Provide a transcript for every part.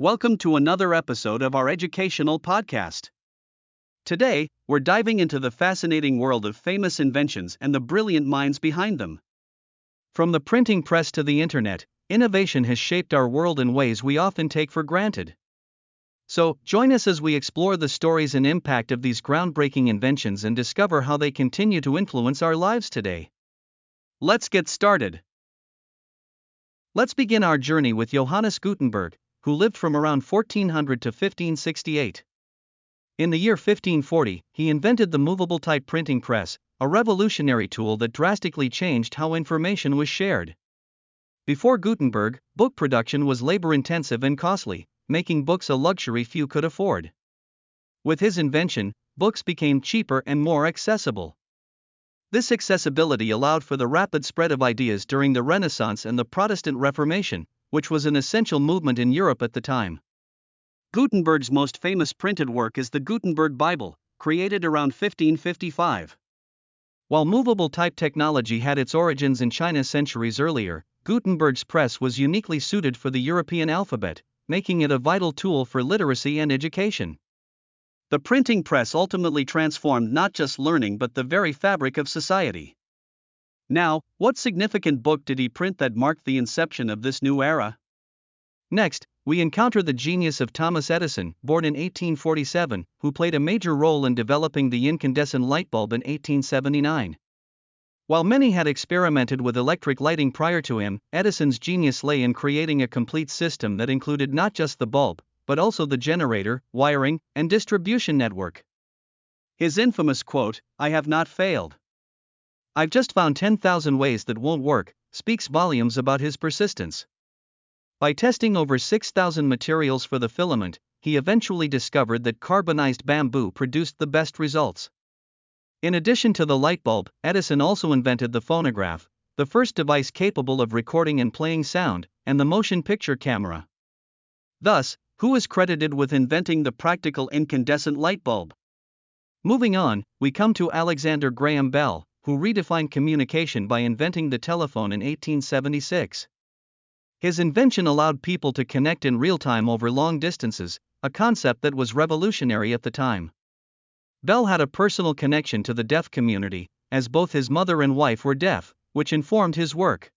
Welcome to another episode of our educational podcast. Today, we're diving into the fascinating world of famous inventions and the brilliant minds behind them. From the printing press to the internet, innovation has shaped our world in ways we often take for granted. So, join us as we explore the stories and impact of these groundbreaking inventions and discover how they continue to influence our lives today. Let's get started. Let's begin our journey with Johannes Gutenberg, who lived from around 1400 to 1568. In the year 1540, he invented the movable type printing press, a revolutionary tool that drastically changed how information was shared. Before Gutenberg, book production was labor-intensive and costly, making books a luxury few could afford. With his invention, books became cheaper and more accessible. This accessibility allowed for the rapid spread of ideas during the Renaissance and the Protestant Reformation, which was an essential movement in Europe at the time. Gutenberg's most famous printed work is the Gutenberg Bible, created around 1555. While movable type technology had its origins in China centuries earlier, Gutenberg's press was uniquely suited for the European alphabet, making it a vital tool for literacy and education. The printing press ultimately transformed not just learning but the very fabric of society. Now, what significant book did he print that marked the inception of this new era? Next, we encounter the genius of Thomas Edison, born in 1847, who played a major role in developing the incandescent light bulb in 1879. While many had experimented with electric lighting prior to him, Edison's genius lay in creating a complete system that included not just the bulb, but also the generator, wiring, and distribution network. His infamous quote, "I have not failed. I've just found 10,000 ways that won't work," speaks volumes about his persistence. By testing over 6,000 materials for the filament, he eventually discovered that carbonized bamboo produced the best results. In addition to the light bulb, Edison also invented the phonograph, the first device capable of recording and playing sound, and the motion picture camera. Thus, who is credited with inventing the practical incandescent light bulb? Moving on, we come to Alexander Graham Bell, who redefined communication by inventing the telephone in 1876. His invention allowed people to connect in real time over long distances, a concept that was revolutionary at the time. Bell had a personal connection to the deaf community, as both his mother and wife were deaf, which informed his work.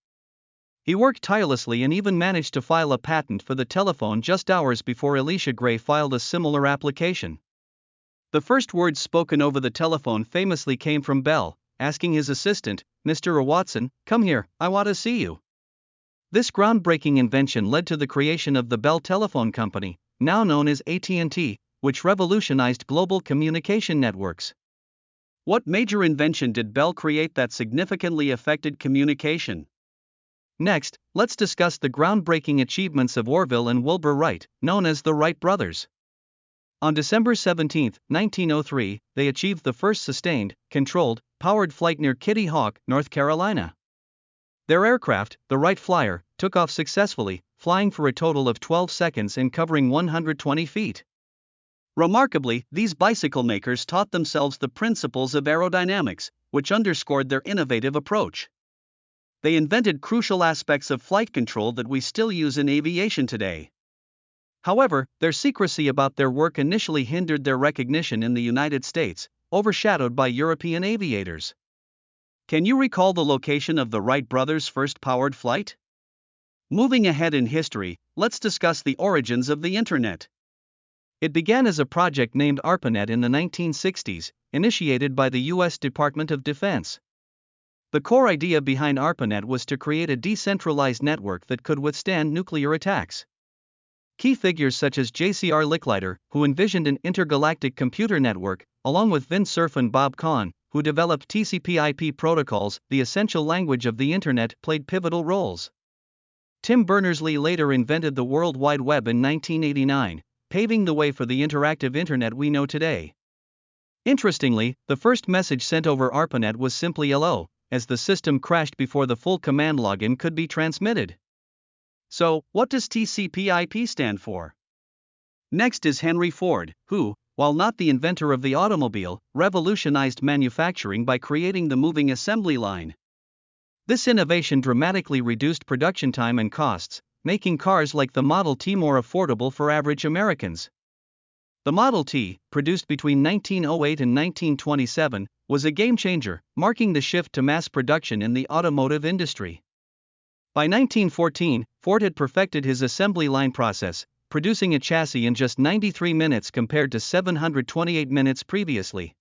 He worked tirelessly and even managed to file a patent for the telephone just hours before Elisha Gray filed a similar application. The first words spoken over the telephone famously came from Bell, asking his assistant, "Mr. Watson, come here, I want to see you." This groundbreaking invention led to the creation of the Bell Telephone Company, now known as AT&T, which revolutionized global communication networks. What major invention did Bell create that significantly affected communication? Next, let's discuss the groundbreaking achievements of Orville and Wilbur Wright, known as the Wright brothers. On December 17, 1903, they achieved the first sustained, controlled, powered flight near Kitty Hawk, North Carolina. Their aircraft, the Wright Flyer, took off successfully, flying for a total of 12 seconds and covering 120 feet. Remarkably, these bicycle makers taught themselves the principles of aerodynamics, which underscored their innovative approach. They invented crucial aspects of flight control that we still use in aviation today. However, their secrecy about their work initially hindered their recognition in the United States, overshadowed by European aviators. Can you recall the location of the Wright brothers' first powered flight? Moving ahead in history, let's discuss the origins of the Internet. It began as a project named ARPANET in the 1960s, initiated by the U.S. Department of Defense. The core idea behind ARPANET was to create a decentralized network that could withstand nuclear attacks. Key figures such as J.C.R. Licklider, who envisioned an intergalactic computer network, along with Vint Cerf and Bob Kahn, who developed TCP/IP protocols, the essential language of the Internet, played pivotal roles. Tim Berners-Lee later invented the World Wide Web in 1989, paving the way for the interactive Internet we know today. Interestingly, the first message sent over ARPANET was simply hello, as the system crashed before the full command login could be transmitted. So, what does TCP/IP stand for? Next is Henry Ford, who, while not the inventor of the automobile, revolutionized manufacturing by creating the moving assembly line. This innovation dramatically reduced production time and costs, making cars like the Model T more affordable for average Americans. The Model T, produced between 1908 and 1927, was a game-changer, marking the shift to mass production in the automotive industry. By 1914, Ford had perfected his assembly line process, producing a chassis in just 93 minutes compared to 728 minutes previously.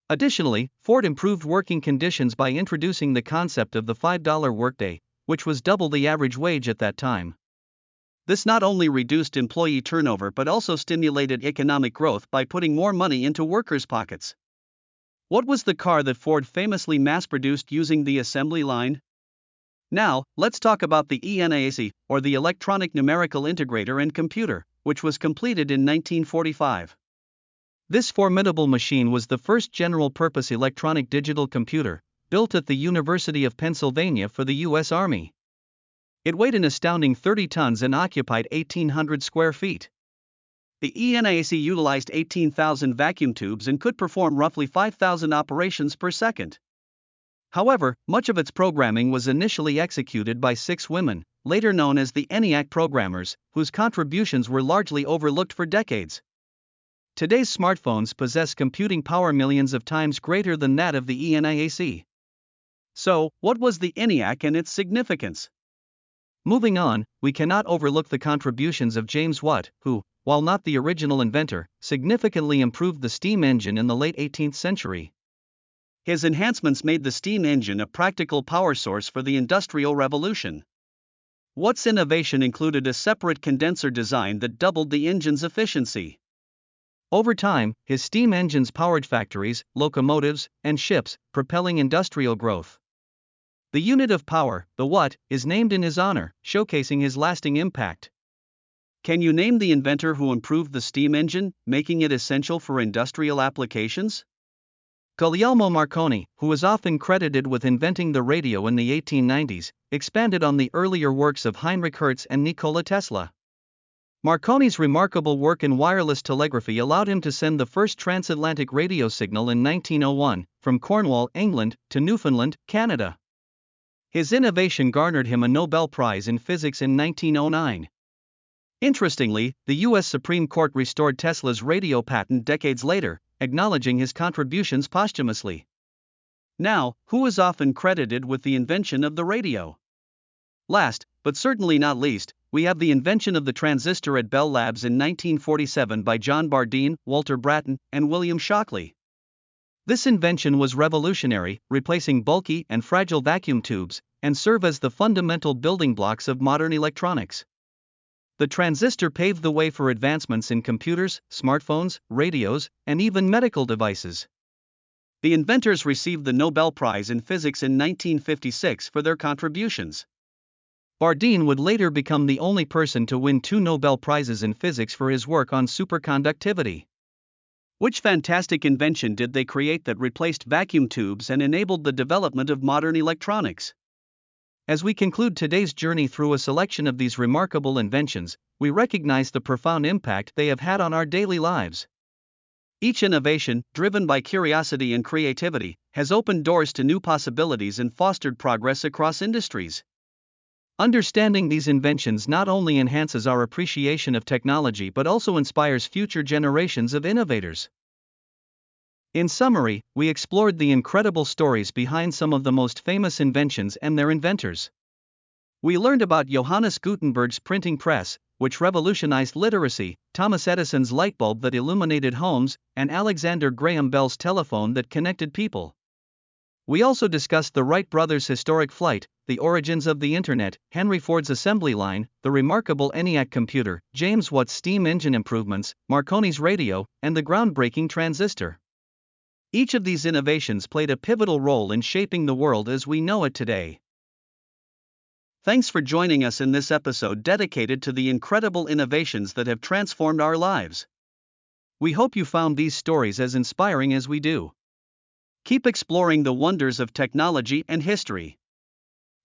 Additionally, Ford improved working conditions by introducing the concept of the $5 workday, which was double the average wage at that time. This not only reduced employee turnover but also stimulated economic growth by putting more money into workers' pockets. What was the car that Ford famously mass-produced using the assembly line? Now, let's talk about the ENIAC, or the Electronic Numerical Integrator and Computer, which was completed in 1945. This formidable machine was the first general-purpose electronic digital computer, built at the University of Pennsylvania for the U.S. Army. It weighed an astounding 30 tons and occupied 1,800 square feet. The ENIAC utilized 18,000 vacuum tubes and could perform roughly 5,000 operations per second. However, much of its programming was initially executed by 6 women, later known as the ENIAC programmers, whose contributions were largely overlooked for decades. Today's smartphones possess computing power millions of times greater than that of the ENIAC. So, what was the ENIAC and its significance? Moving on, we cannot overlook the contributions of James Watt, who, while not the original inventor, significantly improved the steam engine in the late 18th century. His enhancements made the steam engine a practical power source for the Industrial Revolution. Watt's innovation included a separate condenser design that doubled the engine's efficiency. Over time, his steam engines powered factories, locomotives, and ships, propelling industrial growth. The unit of power, the watt, is named in his honor, showcasing his lasting impact. Can you name the inventor who improved the steam engine, making it essential for industrial applications? Guglielmo Marconi, who is often credited with inventing the radio in the 1890s, expanded on the earlier works of Heinrich Hertz and Nikola Tesla. Marconi's remarkable work in wireless telegraphy allowed him to send the first transatlantic radio signal in 1901, from Cornwall, England, to Newfoundland, Canada. His innovation garnered him a Nobel Prize in Physics in 1909. Interestingly, the U.S. Supreme Court restored Tesla's radio patent decades later, acknowledging his contributions posthumously. Now, who is often credited with the invention of the radio? Last, but certainly not least, we have the invention of the transistor at Bell Labs in 1947 by John Bardeen, Walter Brattain, and William Shockley. This invention was revolutionary, replacing bulky and fragile vacuum tubes, and serve as the fundamental building blocks of modern electronics. The transistor paved the way for advancements in computers, smartphones, radios, and even medical devices. The inventors received the Nobel Prize in Physics in 1956 for their contributions. Bardeen would later become the only person to win 2 Nobel Prizes in physics for his work on superconductivity. Which fantastic invention did they create that replaced vacuum tubes and enabled the development of modern electronics? As we conclude today's journey through a selection of these remarkable inventions, we recognize the profound impact they have had on our daily lives. Each innovation, driven by curiosity and creativity, has opened doors to new possibilities and fostered progress across industries. Understanding these inventions not only enhances our appreciation of technology but also inspires future generations of innovators. In summary, we explored the incredible stories behind some of the most famous inventions and their inventors. We learned about Johannes Gutenberg's printing press, which revolutionized literacy, Thomas Edison's light bulb that illuminated homes, and Alexander Graham Bell's telephone that connected people. We also discussed the Wright brothers' historic flight, the origins of the Internet, Henry Ford's assembly line, the remarkable ENIAC computer, James Watt's steam engine improvements, Marconi's radio, and the groundbreaking transistor. Each of these innovations played a pivotal role in shaping the world as we know it today. Thanks for joining us in this episode dedicated to the incredible innovations that have transformed our lives. We hope you found these stories as inspiring as we do. Keep exploring the wonders of technology and history.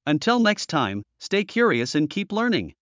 Until next time, stay curious and keep learning.